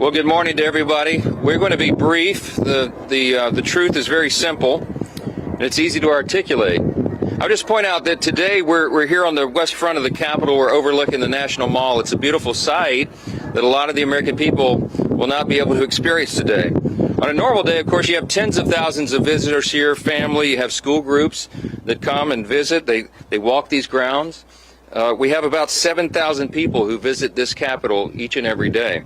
Well, good morning to everybody. We're going to be brief. The truth is very simple, and it's easy to articulate. I'll just point out that today we're here on the west front of the Capitol. We're overlooking the National Mall. It's a beautiful sight that a lot of the American people will not be able to experience today. On a normal day, of course, you have tens of thousands of visitors here, family, you have school groups that come and visit. They walk these grounds. We have about 7,000 people who visit this Capitol each and every day.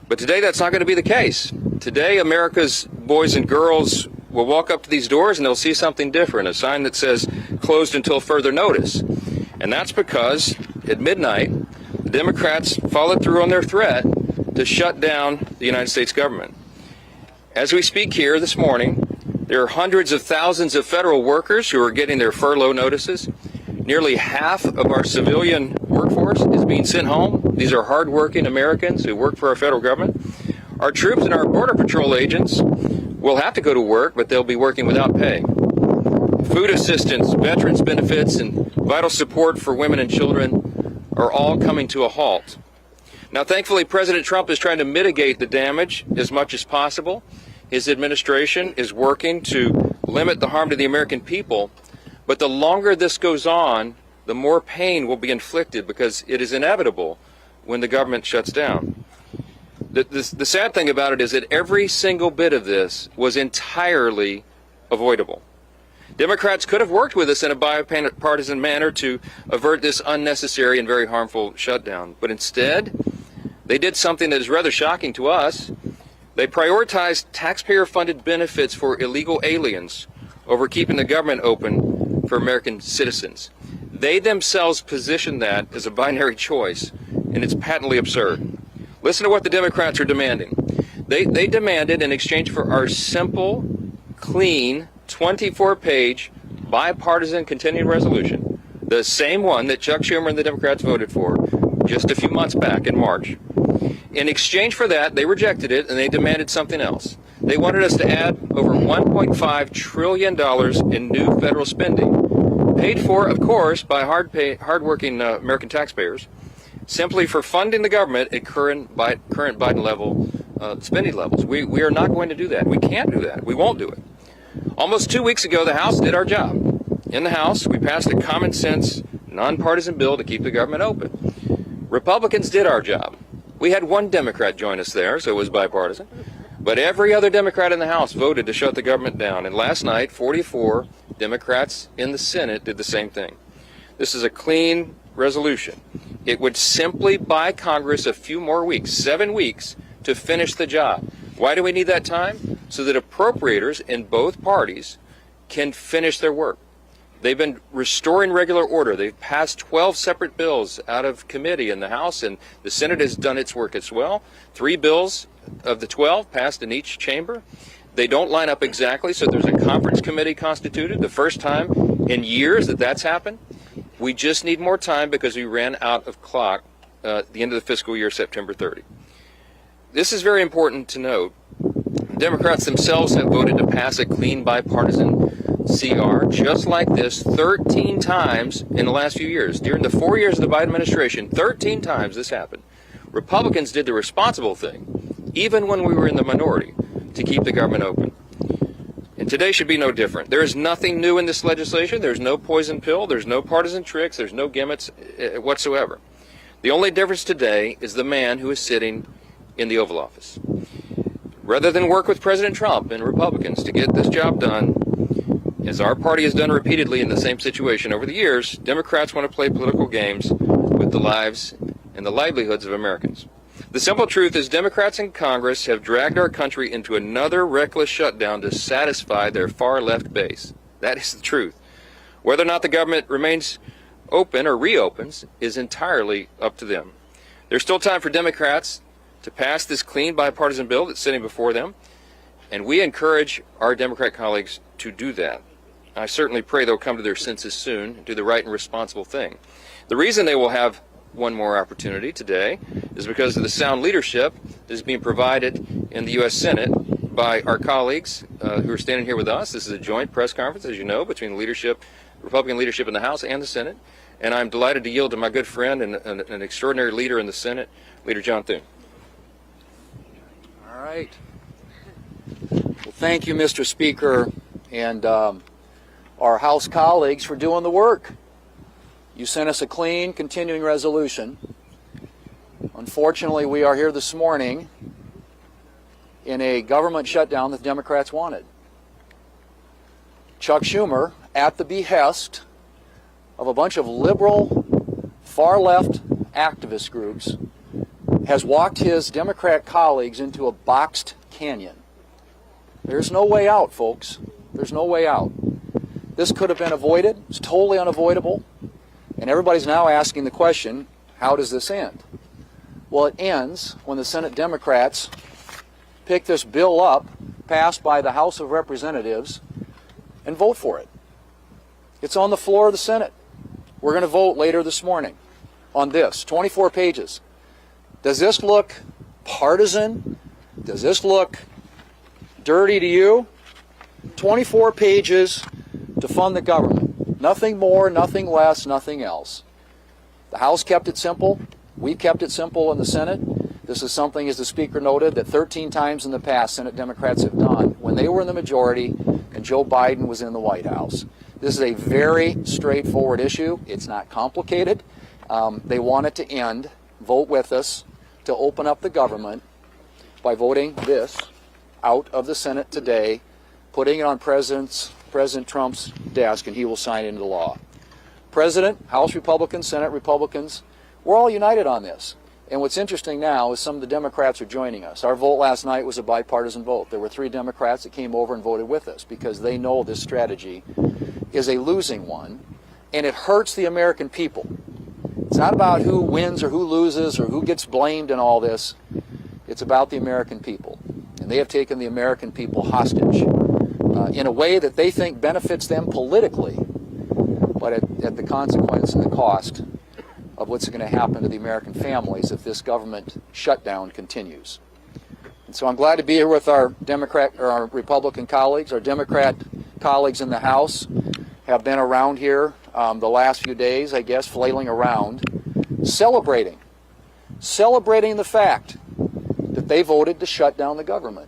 But today that's not going to be the case. Today America's boys and girls will walk up to these doors and they'll see something different, a sign that says closed until further notice. And that's because at midnight, the Democrats followed through on their threat to shut down the United States government. As we speak here this morning, there are hundreds of thousands of federal workers who are getting their furlough notices. Nearly half of our civilian workforce is being sent home. These are hardworking Americans who work for our federal government. Our troops and our Border Patrol agents will have to go to work, but they'll be working without pay. Food assistance, veterans benefits, and vital support for women and children are all coming to a halt. Now, thankfully, President Trump is trying to mitigate the damage as much as possible. His administration is working to limit the harm to the American people. But the longer this goes on, the more pain will be inflicted because it is inevitable when the government shuts down. The sad thing about it is that every single bit of this was entirely avoidable. Democrats could have worked with us in a bipartisan manner to avert this unnecessary and very harmful shutdown. But instead, they did something that is rather shocking to us. They prioritized taxpayer-funded benefits for illegal aliens over keeping the government open for American citizens. They themselves position that as a binary choice, and it's patently absurd. Listen to what the Democrats are demanding. They demanded, in exchange for our simple, clean, 24-page, bipartisan continuing resolution, the same one that Chuck Schumer and the Democrats voted for just a few months back in March. In exchange for that, they rejected it, and they demanded something else. They wanted us to add over $1.5 trillion in new federal spending, paid for, of course, by hardworking American taxpayers, simply for funding the government at current Biden level spending levels. We are not going to do that. We can't do that. We won't do it. Almost 2 weeks ago, the House did our job. In the House, we passed a common sense, nonpartisan bill to keep the government open. Republicans did our job. We had one Democrat join us there, so it was bipartisan. But every other Democrat in the House voted to shut the government down. And last night, 44 Democrats in the Senate did the same thing. This is a clean resolution. It would simply buy Congress a few more weeks, 7 weeks, to finish the job. Why do we need that time? So that appropriators in both parties can finish their work. They've been restoring regular order. They've passed 12 separate bills out of committee in the House, and the Senate has done its work as well. 3 bills of the 12 passed in each chamber. They don't line up exactly, so there's a conference committee constituted, the first time in years that that's happened. We just need more time because we ran out of clock at the end of the fiscal year, September 30. This is very important to note. Democrats themselves have voted to pass a clean bipartisan CR just like this 13 times in the last few years. During the 4 years of the Biden administration, 13 times this happened. Republicans did the responsible thing, even when we were in the minority, to keep the government open. And today should be no different. There is nothing new in this legislation. There's no poison pill. There's no partisan tricks. There's no gimmicks whatsoever. The only difference today is the man who is sitting in the Oval Office. Rather than work with President Trump and Republicans to get this job done, as our party has done repeatedly in the same situation over the years, Democrats want to play political games with the lives and the livelihoods of Americans. The simple truth is Democrats in Congress have dragged our country into another reckless shutdown to satisfy their far-left base. That is the truth. Whether or not the government remains open or reopens is entirely up to them. There's still time for Democrats to pass this clean bipartisan bill that's sitting before them, and we encourage our Democrat colleagues to do that. I certainly pray they'll come to their senses soon and do the right and responsible thing. The reason they will have one more opportunity today is because of the sound leadership that is being provided in the U.S. Senate by our colleagues who are standing here with us. This is a joint press conference, as you know, between the Republican leadership in the House and the Senate. And I'm delighted to yield to my good friend and an extraordinary leader in the Senate, Leader John Thune. All right. Well, thank you, Mr. Speaker, and our House colleagues for doing the work. You sent us a clean, continuing resolution. Unfortunately, we are here this morning in a government shutdown that the Democrats wanted. Chuck Schumer, at the behest of a bunch of liberal, far-left activist groups, has walked his Democrat colleagues into a boxed canyon. There's no way out, folks. There's no way out. This could have been avoided. It's totally unavoidable. And everybody's now asking the question, how does this end? Well, it ends when the Senate Democrats pick this bill up, passed by the House of Representatives, and vote for it. It's on the floor of the Senate. We're going to vote later this morning on this, 24 pages. Does this look partisan? Does this look dirty to you? 24 pages to fund the government. Nothing more, nothing less, nothing else. The House kept it simple. We kept it simple in the Senate. This is something, as the Speaker noted, that 13 times in the past Senate Democrats have done when they were in the majority and Joe Biden was in the White House. This is a very straightforward issue. It's not complicated. They want it to end. Vote with us to open up the government by voting this out of the Senate today, putting it on President Trump's desk, and he will sign it into law. President, House Republicans, Senate Republicans, we're all united on this. And what's interesting now is some of the Democrats are joining us. Our vote last night was a bipartisan vote. There were 3 Democrats that came over and voted with us because they know this strategy is a losing one, and it hurts the American people. It's not about who wins or who loses or who gets blamed in all this. It's about the American people. And they have taken the American people hostage in a way that they think benefits them politically, but at the consequence and the cost of what's going to happen to the American families if this government shutdown continues. And so I'm glad to be here with our Republican colleagues. Our Democrat colleagues in the House have been around here the last few days, I guess, flailing around, celebrating the fact that they voted to shut down the government.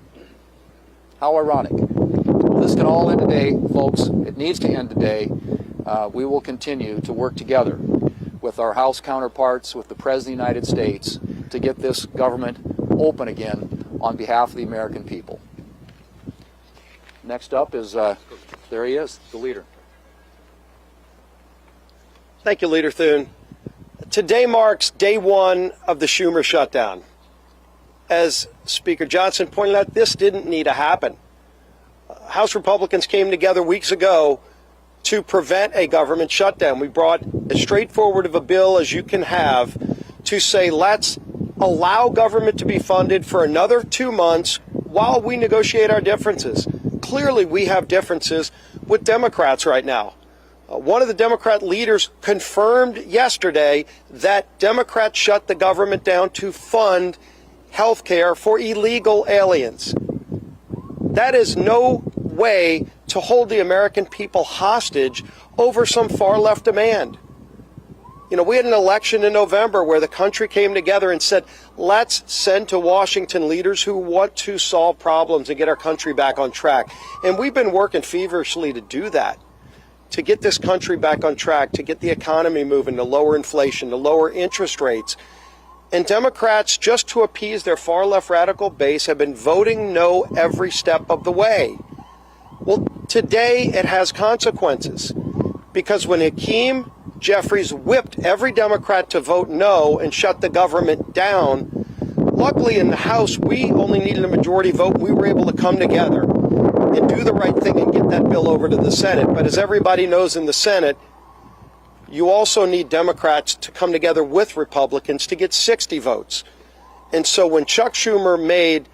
How ironic. Well, this can all end today, folks. It needs to end today. We will continue to work together with our House counterparts, with the President of the United States, to get this government open again on behalf of the American people. Next up is, there he is, the leader. Thank you, Leader Thune. Today marks day 1 of the Schumer shutdown. As Speaker Johnson pointed out, this didn't need to happen. House Republicans came together weeks ago to prevent a government shutdown. We brought as straightforward of a bill as you can have to say, let's allow government to be funded for another 2 months while we negotiate our differences. Clearly, we have differences with Democrats right now. One of the Democrat leaders confirmed yesterday that Democrats shut the government down to fund health care for illegal aliens. That is no way to hold the American people hostage over some far-left demand. You know, we had an election in November where the country came together and said, let's send to Washington leaders who want to solve problems and get our country back on track. And we've been working feverishly to do that, to get this country back on track, to get the economy moving, to lower inflation, to lower interest rates. And Democrats, just to appease their far-left radical base, have been voting no every step of the way. Well, today it has consequences, because when Hakeem Jeffries whipped every Democrat to vote no and shut the government down, luckily in the House we only needed a majority vote. We were able to come together and do the right thing and get that bill over to the Senate. But as everybody knows in the Senate, you also need Democrats to come together with Republicans to get 60 votes. And so when Chuck Schumer made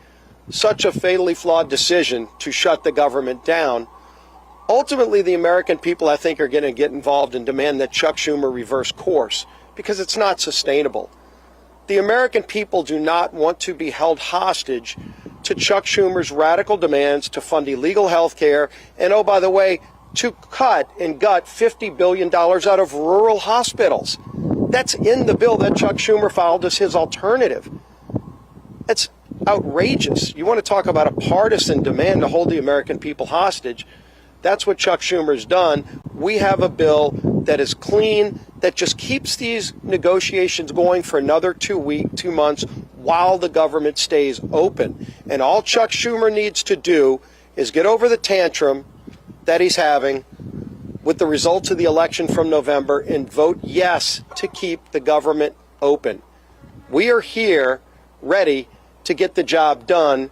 such a fatally flawed decision to shut the government down, ultimately the American people, I think, are going to get involved and demand that Chuck Schumer reverse course, because it's not sustainable. The American people do not want to be held hostage to Chuck Schumer's radical demands to fund illegal health care and, oh, by the way, to cut and gut $50 billion out of rural hospitals. That's in the bill that Chuck Schumer filed as his alternative. It's outrageous. You want to talk about a partisan demand to hold the American people hostage? That's what Chuck Schumer's done. We have a bill that is clean, that just keeps these negotiations going for another 2 months while the government stays open. And all Chuck Schumer needs to do is get over the tantrum that he's having with the results of the election from November and vote yes to keep the government open. We are here ready to get the job done.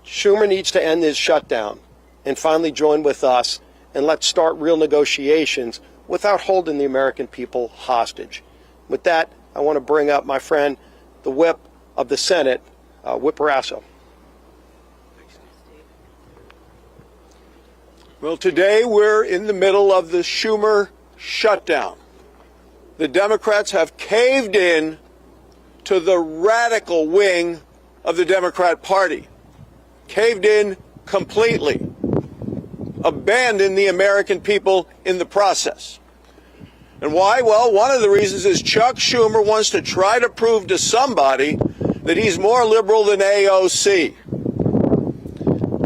Schumer needs to end his shutdown and finally join with us, and let's start real negotiations without holding the American people hostage. With that, I want to bring up my friend, the whip of the Senate, Whip Rasso. Well, today we're in the middle of the Schumer shutdown. The Democrats have caved in to the radical wing of the Democrat Party, caved in completely, abandoned the American people in the process. And why? Well, one of the reasons is Chuck Schumer wants to try to prove to somebody that he's more liberal than AOC.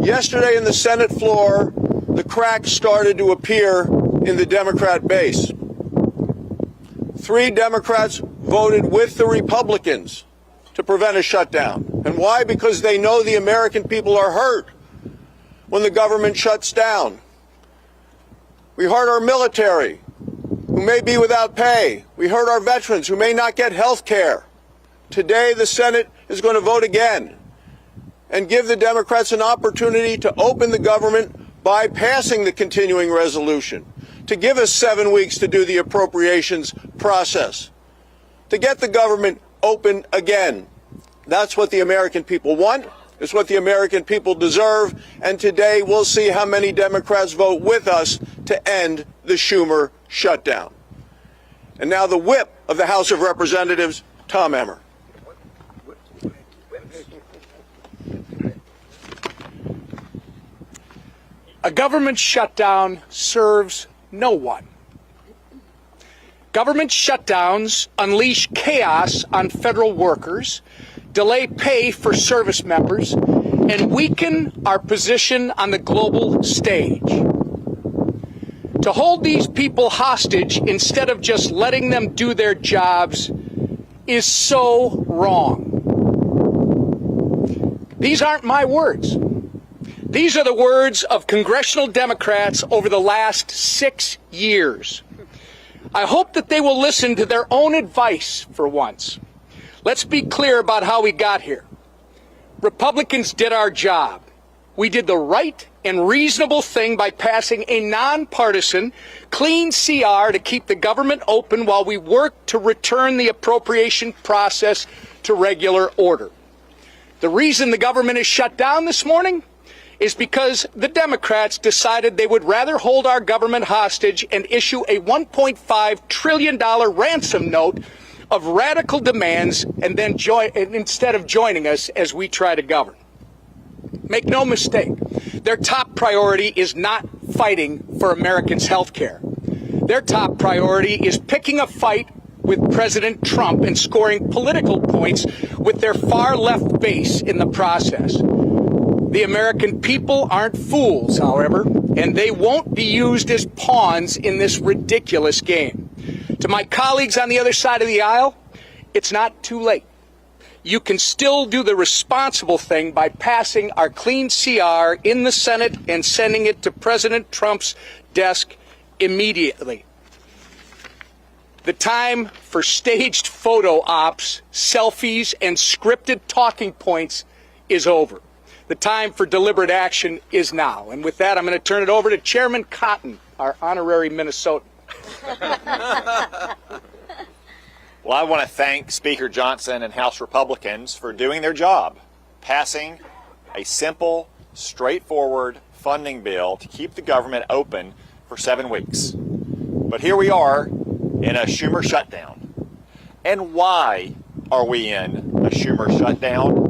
Yesterday in the Senate floor, the cracks started to appear in the Democrat base. 3 Democrats voted with the Republicans to prevent a shutdown. And why? Because they know the American people are hurt when the government shuts down. We hurt our military, who may be without pay. We hurt our veterans, who may not get health care. Today, the Senate is going to vote again and give the Democrats an opportunity to open the government by passing the continuing resolution, to give us 7 weeks to do the appropriations process, to get the government open again. That's what the American people want. It's what the American people deserve. And today we'll see how many Democrats vote with us to end the Schumer shutdown. And now the whip of the House of Representatives, Tom Emmer. A government shutdown serves no one. Government shutdowns unleash chaos on federal workers, delay pay for service members, and weaken our position on the global stage. To hold these people hostage instead of just letting them do their jobs is so wrong. These aren't my words. These are the words of congressional Democrats over the last 6 years. I hope that they will listen to their own advice for once. Let's be clear about how we got here. Republicans did our job. We did the right and reasonable thing by passing a nonpartisan, clean CR to keep the government open while we worked to return the appropriation process to regular order. The reason the government is shut down this morning is because the Democrats decided they would rather hold our government hostage and issue a $1.5 trillion ransom note of radical demands and then instead of joining us as we try to govern. Make no mistake, their top priority is not fighting for Americans' health care. Their top priority is picking a fight with President Trump and scoring political points with their far left base in the process. The American people aren't fools, however, and they won't be used as pawns in this ridiculous game. To my colleagues on the other side of the aisle, it's not too late. You can still do the responsible thing by passing our clean CR in the Senate and sending it to President Trump's desk immediately. The time for staged photo ops, selfies, and scripted talking points is over. The time for deliberate action is now. And with that, I'm going to turn it over to Chairman Cotton, our honorary Minnesotan. Well, I want to thank Speaker Johnson and House Republicans for doing their job, passing a simple, straightforward funding bill to keep the government open for 7 weeks. But here we are in a Schumer shutdown. And why are we in a Schumer shutdown?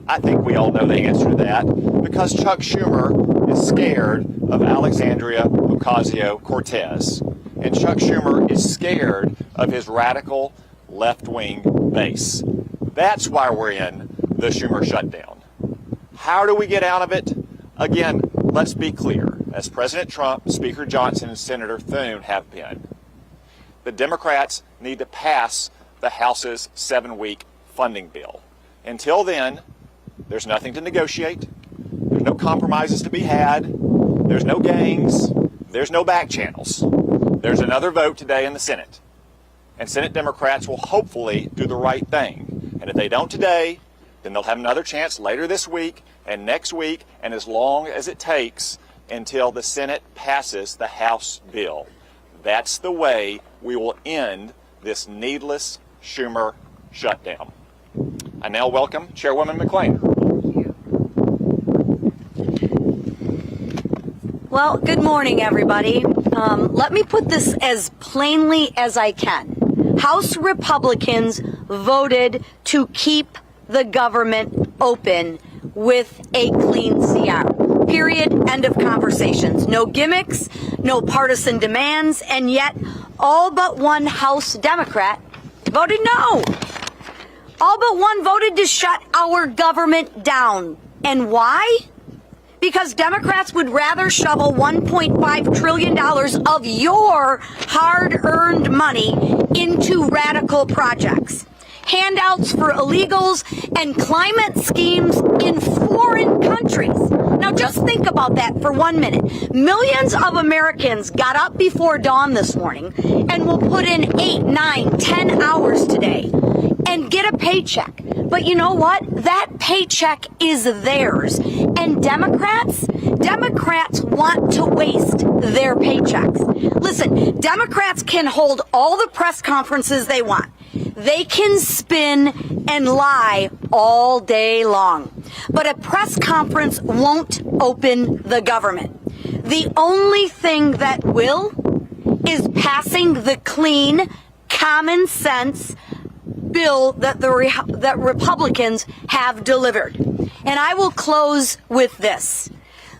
I think we all know the answer to that. Because Chuck Schumer is scared of Alexandria Ocasio-Cortez. And Chuck Schumer is scared of his radical left-wing base. That's why we're in the Schumer shutdown. How do we get out of it? Again, let's be clear. As President Trump, Speaker Johnson, and Senator Thune have been, the Democrats need to pass the House's 7-week funding bill. Until then, there's nothing to negotiate. There's no compromises to be had. There's no games. There's no back channels. There's another vote today in the Senate. And Senate Democrats will hopefully do the right thing. And if they don't today, then they'll have another chance later this week and next week, and as long as it takes until the Senate passes the House bill. That's the way we will end this needless Schumer shutdown. I now welcome Chairwoman McClain. Well, good morning, everybody. Let me put this as plainly as I can. House Republicans voted to keep the government open with a clean CR. Period. End of conversations. No gimmicks, no partisan demands, and yet all but one House Democrat voted no. All but one voted to shut our government down. And why? Because Democrats would rather shovel $1.5 trillion of your hard-earned money into radical projects, handouts for illegals, and climate schemes in foreign countries. Now just think about that for 1 minute. Millions of Americans got up before dawn this morning and will put in 8, 9, 10 hours today and get a paycheck. But you know what? That paycheck is theirs. And Democrats want to waste their paychecks. Listen, Democrats can hold all the press conferences they want. They can spin and lie all day long. But a press conference won't open the government. The only thing that will is passing the clean, common sense bill that that Republicans have delivered. And I will close with this.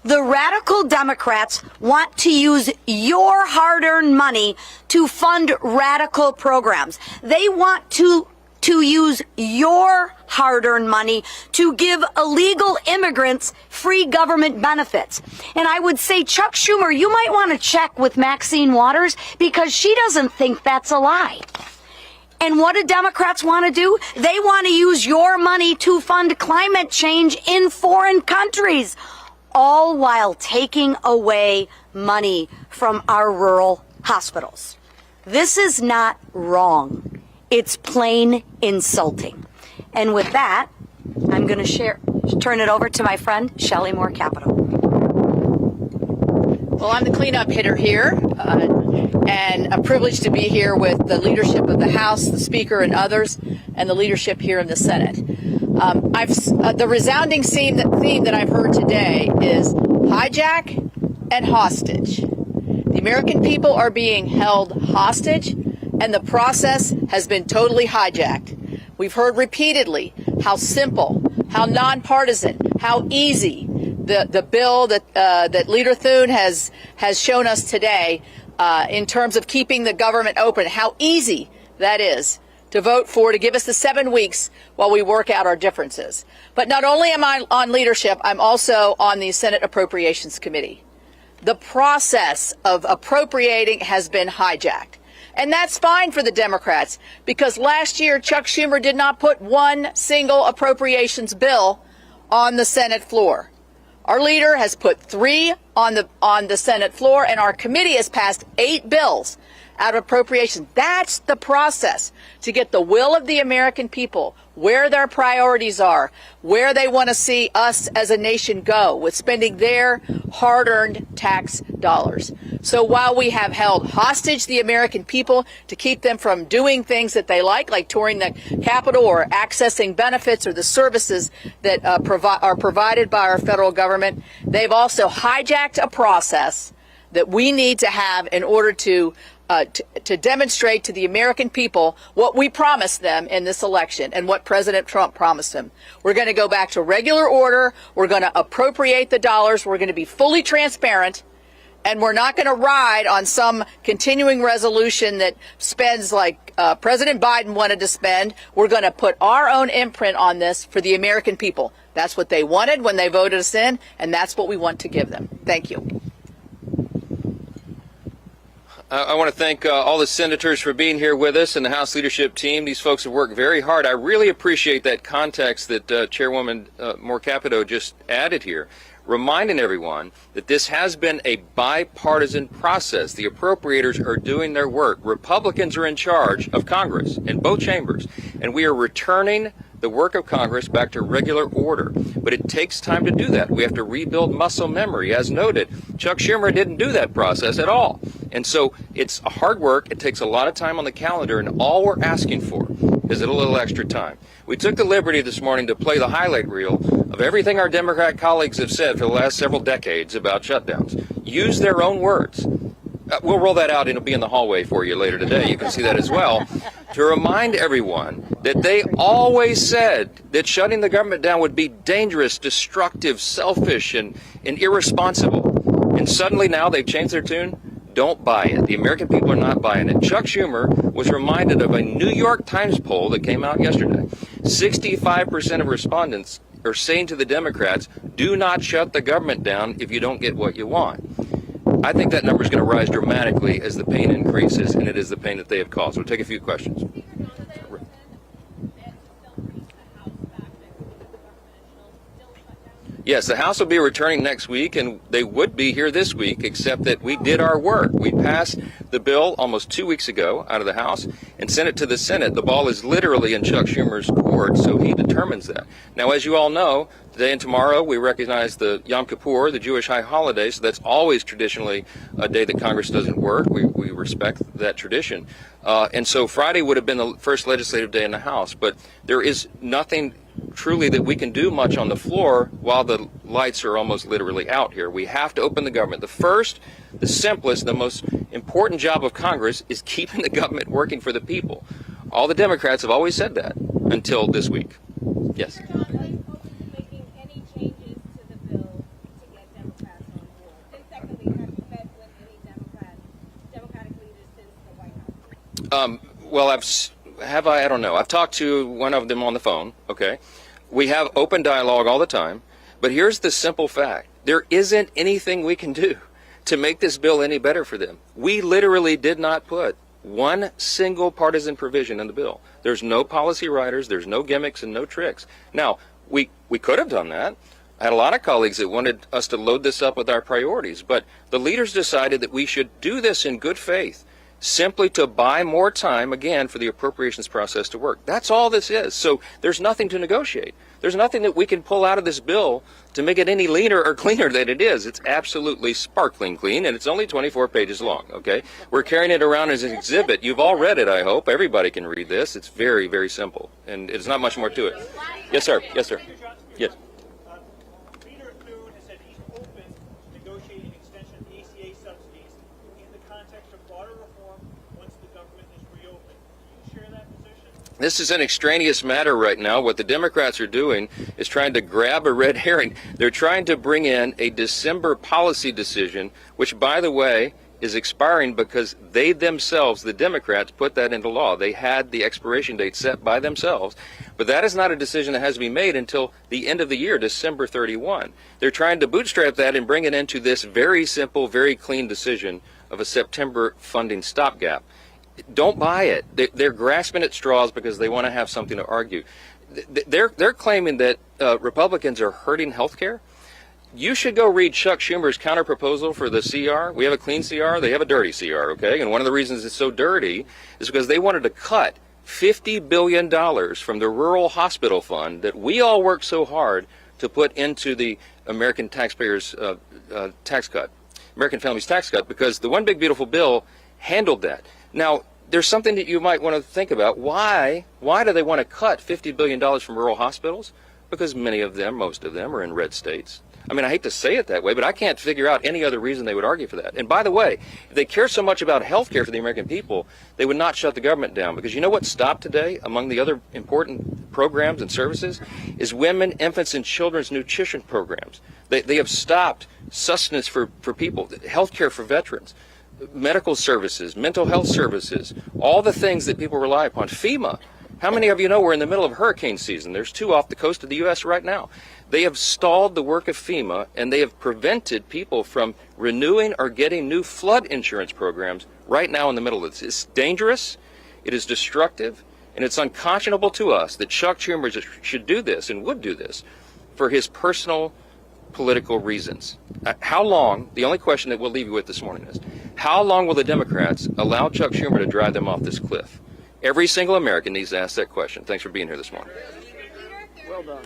The radical Democrats want to use your hard-earned money to fund radical programs. They want to use your hard-earned money to give illegal immigrants free government benefits. And I would say, Chuck Schumer, you might want to check with Maxine Waters because she doesn't think that's a lie. And what do Democrats want to do? They want to use your money to fund climate change in foreign countries, all while taking away money from our rural hospitals. This is not wrong. It's plain insulting. And with that, I'm going to turn it over to my friend, Shelley Moore Capito. Well, I'm the cleanup hitter here, and a privilege to be here with the leadership of the House, the Speaker, and others, and the leadership here in the Senate. The resounding theme that I've heard today is hijack and hostage. The American people are being held hostage, and the process has been totally hijacked. We've heard repeatedly how simple, how nonpartisan, how easy the bill that Leader Thune has shown us today in terms of keeping the government open, how easy that is to vote for, to give us the 7 weeks while we work out our differences. But not only am I on leadership, I'm also on the Senate Appropriations Committee. The process of appropriating has been hijacked. And that's fine for the Democrats, because last year Chuck Schumer did not put one single appropriations bill on the Senate floor. Our leader has put 3 on the Senate floor, and our committee has passed 8 bills out of appropriations. That's the process to get the will of the American people, where their priorities are, where they want to see us as a nation go with spending their hard-earned tax dollars. So while we have held hostage the American people to keep them from doing things that they like touring the Capitol or accessing benefits or the services that are provided by our federal government, they've also hijacked a process that we need to have in order to demonstrate to the American people what we promised them in this election and what President Trump promised them. We're going to go back to regular order. We're going to appropriate the dollars. We're going to be fully transparent. And we're not going to ride on some continuing resolution that spends like President Biden wanted to spend. We're going to put our own imprint on this for the American people. That's what they wanted when they voted us in, and that's what we want to give them. Thank you. I want to thank all the senators for being here with us and the House leadership team. These folks have worked very hard. I really appreciate that context that Chairwoman Moore Capito just added here, reminding everyone that this has been a bipartisan process. The appropriators are doing their work. Republicans are in charge of Congress in both chambers, and we are returning the work of Congress back to regular order. But it takes time to do that. We have to rebuild muscle memory. As noted, Chuck Schumer didn't do that process at all. And so it's hard work. It takes a lot of time on the calendar, and all we're asking for is a little extra time. We took the liberty this morning to play the highlight reel of everything our Democrat colleagues have said for the last several decades about shutdowns. Use their own words. We'll roll that out, and it'll be in the hallway for you later today. You can see that as well. To remind everyone that they always said that shutting the government down would be dangerous, destructive, selfish, and irresponsible. And suddenly now they've changed their tune. Don't buy it. The American people are not buying it. Chuck Schumer was reminded of a New York Times poll that came out yesterday. 65% of respondents are saying to the Democrats, do not shut the government down if you don't get what you want. I think that number is going to rise dramatically as the pain increases, and it is the pain that they have caused. We'll take a few questions. Yes, the House will be returning next week, and they would be here this week, except that we did our work. We passed the bill almost 2 weeks ago out of the House and sent it to the Senate. The ball is literally in Chuck Schumer's court, so he determines that. Now, as you all know, today and tomorrow we recognize the Yom Kippur, the Jewish high holiday, so that's always traditionally a day that Congress doesn't work. We respect that tradition. And so Friday would have been the first legislative day in the House, but there is nothing truly that we can do much on the floor while the lights are almost literally out here. We have to open the government. The first, the simplest, the most important job of Congress is keeping the government working for the people. All the Democrats have always said that until this week. Yes. Making any changes to the bill to get Democrats on board. And secondly, have you met with any Democratic leaders since the White House? Well, I don't know. I've talked to one of them on the phone, okay? We have open dialogue all the time, but here's the simple fact. There isn't anything we can do to make this bill any better for them. We literally did not put one single partisan provision in the bill. There's no policy writers, there's no gimmicks and no tricks. Now, we could have done that. I had a lot of colleagues that wanted us to load this up with our priorities, but the leaders decided that we should do this in good faith, simply to buy more time, again, for the appropriations process to work. That's all this is. So there's nothing to negotiate. There's nothing that we can pull out of this bill to make it any leaner or cleaner than it is. It's absolutely sparkling clean, and it's only 24 pages long, okay? We're carrying it around as an exhibit. You've all read it, I hope. Everybody can read this. It's very, very simple, and it's not much more to it. Yes, sir. Yes, sir. Yes. Leader Thune has said he's open to negotiating extension of the ACA subsidies in the context of broader reform once the government is reopened. Do you share that position? This is an extraneous matter right now. What the Democrats are doing is trying to grab a red herring. They're trying to bring in a December policy decision, which, by the way, is expiring because they themselves, the Democrats, put that into law. They had the expiration date set by themselves, but that is not a decision that has to be made until the end of the year, December 31. They're trying to bootstrap that and bring it into this very simple, very clean decision of a September funding stopgap. Don't buy it. They're grasping at straws because they want to have something to argue. They're claiming that Republicans are hurting health care. You should go read Chuck Schumer's counterproposal for the CR. We have a clean CR. They have a dirty CR, okay? And one of the reasons it's so dirty is because they wanted to cut $50 billion from the rural hospital fund that we all worked so hard to put into the American taxpayers' tax cut, American families' tax cut, because the One Big Beautiful Bill handled that. Now, there's something that you might want to think about. Why do they want to cut $50 billion from rural hospitals? Because many of them, most of them, are in red states. I mean, I hate to say it that way, but I can't figure out any other reason they would argue for that. And by the way, if they care so much about health care for the American people, they would not shut the government down. Because you know what stopped today, among the other important programs and services, is women, infants, and children's nutrition programs. They have stopped sustenance for people, health care for veterans, medical services, mental health services, all the things that people rely upon. FEMA. How many of you know we're in the middle of hurricane season? There's 2 off the coast of the U.S. right now. They have stalled the work of FEMA, and they have prevented people from renewing or getting new flood insurance programs right now in the middle of this. It's dangerous, it is destructive, and it's unconscionable to us that Chuck Schumer should do this and would do this for his personal political reasons. How long, the only question that we'll leave you with this morning is, how long will the Democrats allow Chuck Schumer to drive them off this cliff? Every single American needs to ask that question. Thanks for being here this morning. Well done.